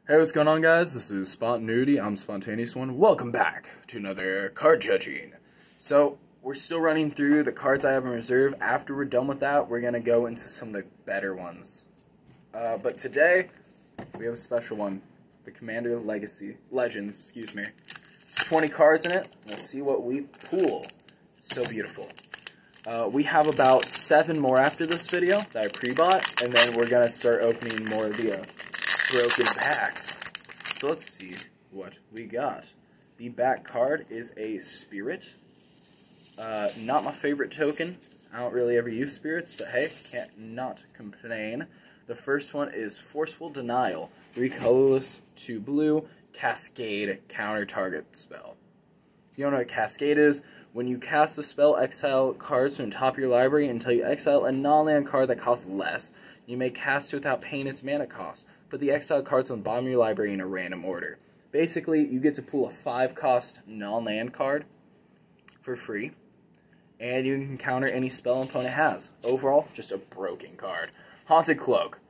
Hey, what's going on, guys? This is Spontaneity. I'm Spontaneous One. Welcome back to another card judging. So, we're still running through the cards I have in reserve. After we're done with that, we're going to go into some of the better ones. But today, we have a special one. The Commander Legends. It's 20 cards in it. Let's see what we pull. So beautiful. We have about 7 more after this video that I pre-bought, and then we're going to start opening more of the broken packs. So let's see what we got. The back card is a Spirit. Not my favorite token. I don't really ever use Spirits, but hey, can't not complain. The first one is Forceful Denial. 3 colorless, 2 blue, Cascade, counter target spell. If you don't know what Cascade is, when you cast the spell, exile cards from the top of your library until you exile a non-land card that costs less. You may cast it without paying its mana cost. Put the exiled cards on the bottom of your library in a random order. Basically, you get to pull a 5-cost non-land card for free, and you can counter any spell an opponent has. Overall, just a broken card. Haunted Cloak.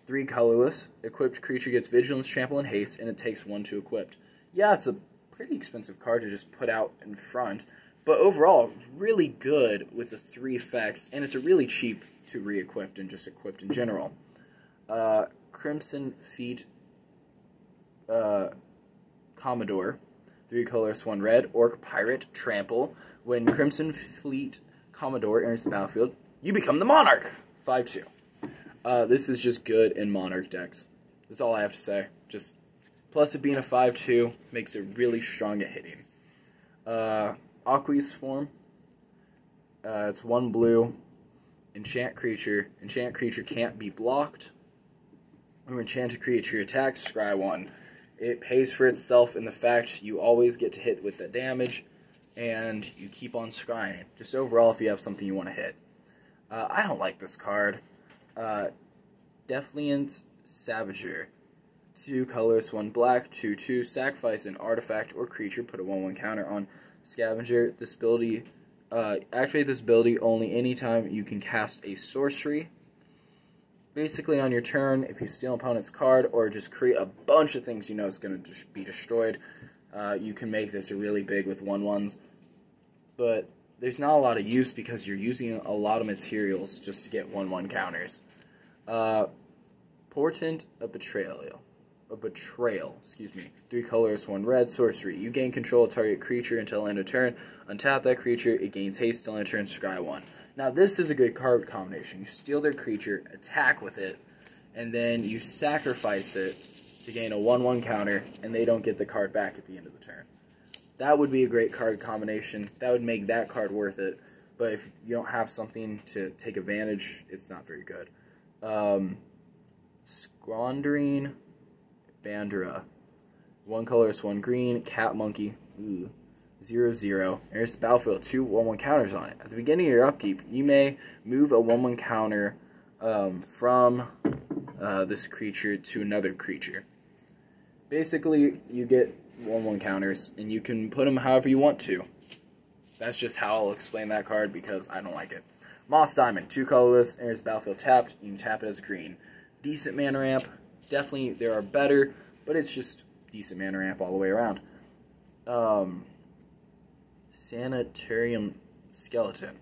3 colorless. Equipped creature gets Vigilance, Trample, and Haste, and it takes 1 to equipped. Yeah, it's a pretty expensive card to just put out in front, but overall, really good with the 3 effects, and it's a really cheap to re-equip and just equipped in general. Crimson Feet Commodore, 3 colors, 1 red, Orc Pirate, Trample. When Crimson Fleet Commodore enters the battlefield, you become the Monarch. 5/2. This is just good in Monarch decks. That's all I have to say. Just plus it being a 5/2 makes it really strong at hitting. Aqueous Form. It's 1 blue. Enchant creature. Enchant creature can't be blocked. When enchanted creature attacks, scry 1. It pays for itself in the fact you always get to hit with the damage, and you keep on scrying. Just overall, if you have something you want to hit. I don't like this card. Defiant Savager. 2 colors, 1 black, 2/2. Sacrifice an artifact or creature. Put a 1/1 counter on Scavenger. This ability, activate this ability only anytime you can cast a sorcery. Basically, on your turn, if you steal an opponent's card or just create a bunch of things you know is going to be destroyed, you can make this really big with 1/1s. But there's not a lot of use because you're using a lot of materials just to get 1/1 counters. Portent of Betrayal. 3 colors, 1 red, sorcery. You gain control of target creature until end of turn. Untap that creature, it gains haste till end of turn, scry 1. Now this is a good card combination. You steal their creature, attack with it, and then you sacrifice it to gain a 1/1 counter, and they don't get the card back at the end of the turn. That would be a great card combination. That would make that card worth it. But if you don't have something to take advantage, it's not very good. Squandering Bandera. 1 colorless, 1 green, Cat Monkey. 0/0. There's the battlefield, 2 1/1 counters on it. At the beginning of your upkeep, you may move a 1/1 counter from this creature to another creature. Basically, you get 1/1 counters, and you can put them however you want to. That's just how I'll explain that card because I don't like it. Moss Diamond, 2 colorless, enters the battlefield tapped. You can tap it as green. Decent mana ramp. Definitely, there are better, but it's just decent mana ramp all the way around. Sanitarium Skeleton.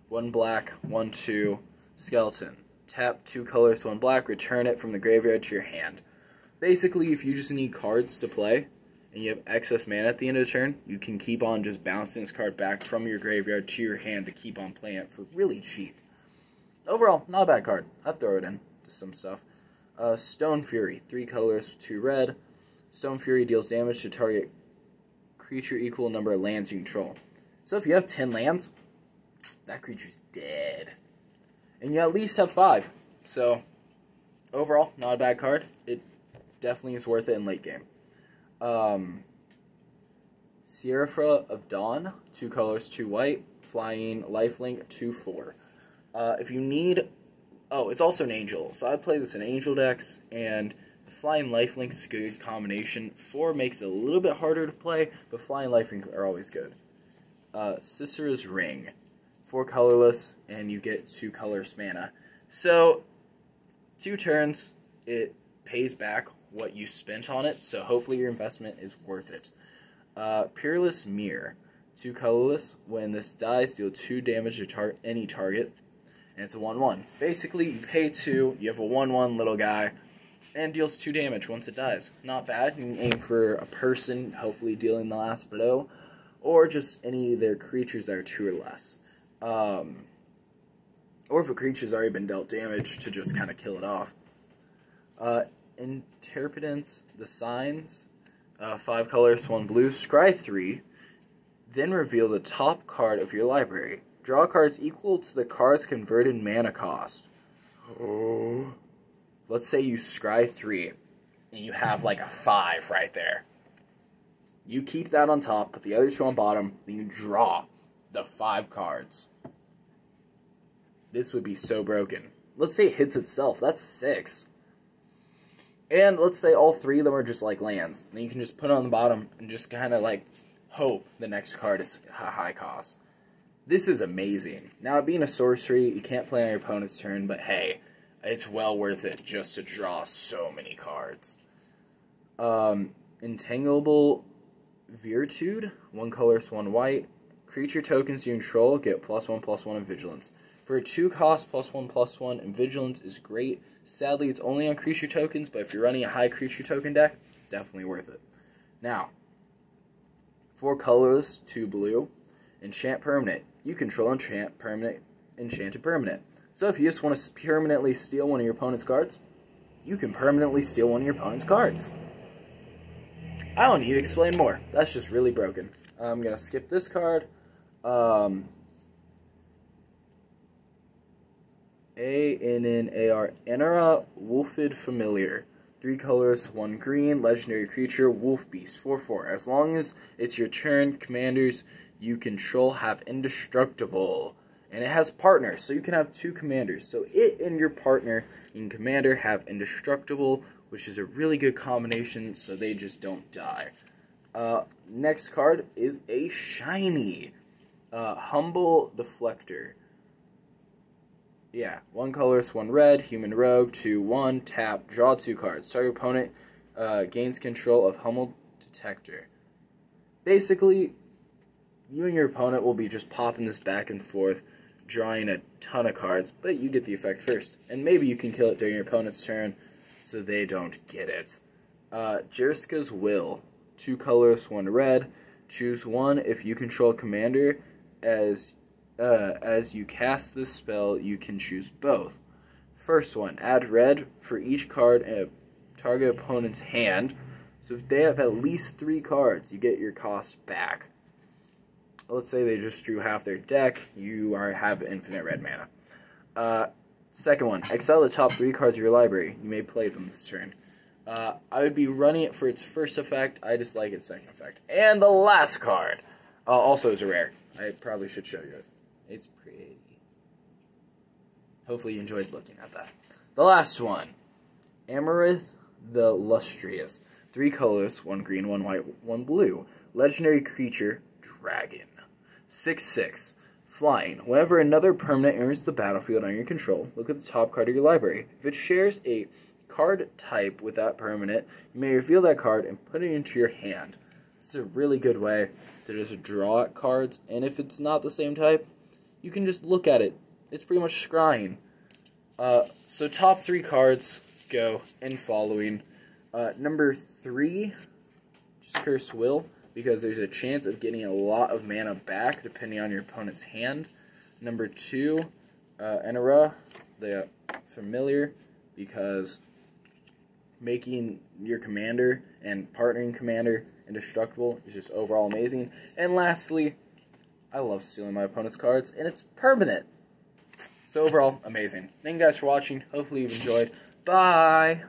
1 black, 1/2, Skeleton. Tap 2 colors, 1 black, return it from the graveyard to your hand. Basically, if you just need cards to play, and you have excess mana at the end of the turn, you can keep on just bouncing this card back from your graveyard to your hand to keep on playing it for really cheap. Overall, not a bad card. I'd throw it in to some stuff. Stone Fury. 3 colors, 2 red. Stone Fury deals damage to target creature equal number of lands you control. So if you have 10 lands, that creature's dead. And you at least have 5. So, overall, not a bad card. It definitely is worth it in late game. Serapha of Dawn. 2 colors, 2 white. Flying, lifelink, 2/4. If you need... Oh, it's also an angel. So I play this in angel decks, and Flying Lifelink's a good combination. 4 makes it a little bit harder to play, but Flying Lifelink are always good. Sisera's Ring. 4 colorless, and you get 2 colorless mana. So, 2 turns, it pays back what you spent on it, so hopefully your investment is worth it. Peerless Mirror. 2 colorless. When this dies, deal 2 damage to any target. And it's a 1/1. Basically, you pay 2, you have a 1/1 little guy, and deals 2 damage once it dies. Not bad. You can aim for a person, hopefully dealing the last blow, or just any of their creatures that are 2 or less. Or if a creature's already been dealt damage, to just kind of kill it off. Interpretance, the Signs, 5 colors, 1 blue, scry 3, then reveal the top card of your library. Draw cards equal to the card's converted mana cost. Oh. Let's say you scry 3, and you have like a 5 right there. You keep that on top, put the other 2 on bottom, then you draw the 5 cards. This would be so broken. Let's say it hits itself, that's 6. And let's say all 3 of them are just like lands. Then you can just put it on the bottom and just kind of like hope the next card is a high cost. This is amazing. Now, being a sorcery, you can't play on your opponent's turn, but hey, it's well worth it just to draw so many cards. Intangible Virtued, 1 colorless, 1 white. Creature tokens you control get +1/+1 in Vigilance. For a 2 cost, +1/+1 in Vigilance is great. Sadly, it's only on creature tokens, but if you're running a high creature token deck, definitely worth it. Now, 4 colorless, 2 blue. Enchant permanent. You control enchanted permanent. So if you just want to permanently steal one of your opponent's cards, you can permanently steal one of your opponent's cards. I don't need to explain more. That's just really broken. I'm going to skip this card. A-N-N-A-R. Anara Wolfid Familiar. 3 colors, 1 green, legendary creature, Wolf Beast, 4/4. As long as it's your turn, commanders you control have indestructible. And it has partners, so you can have 2 commanders. So it and your partner in commander have indestructible, which is a really good combination, so they just don't die. Next card is a shiny. Humble Deflector. Yeah, 1 colorless, 1 red, human rogue, 2/1, tap, draw 2 cards. So your opponent gains control of Humble Detector. Basically, you and your opponent will be just popping this back and forth, drawing a ton of cards, but you get the effect first. And maybe you can kill it during your opponent's turn, so they don't get it. Jeriska's Will, 2 colorless, 1 red. Choose 1 if you control commander. As you cast this spell, you can choose both. First one, add red for each card in a target opponent's hand. So if they have at least 3 cards, you get your cost back. Let's say they just drew half their deck, you have infinite red mana. Second one, exile the top 3 cards of your library. You may play them this turn. I would be running it for its first effect. I dislike its second effect. And the last card, also is a rare. I probably should show you it. It's pretty. Hopefully you enjoyed looking at that. The last one, Amarith the Illustrious. 3 colors, 1 green, 1 white, 1 blue. Legendary creature, dragon. 6/6. Flying. Whenever another permanent enters the battlefield under your control, look at the top card of your library. If it shares a card type with that permanent, you may reveal that card and put it into your hand. This is a really good way to just draw at cards, and if it's not the same type, you can just look at it. It's pretty much scrying. So top 3 cards go in following. Number 3, just Curse Will, because there's a chance of getting a lot of mana back depending on your opponent's hand. Number 2, Anara the Familiar, because making your commander and partnering commander indestructible is just overall amazing. And lastly, I love stealing my opponent's cards, and it's permanent. So overall, amazing. Thank you guys for watching. Hopefully you've enjoyed. Bye!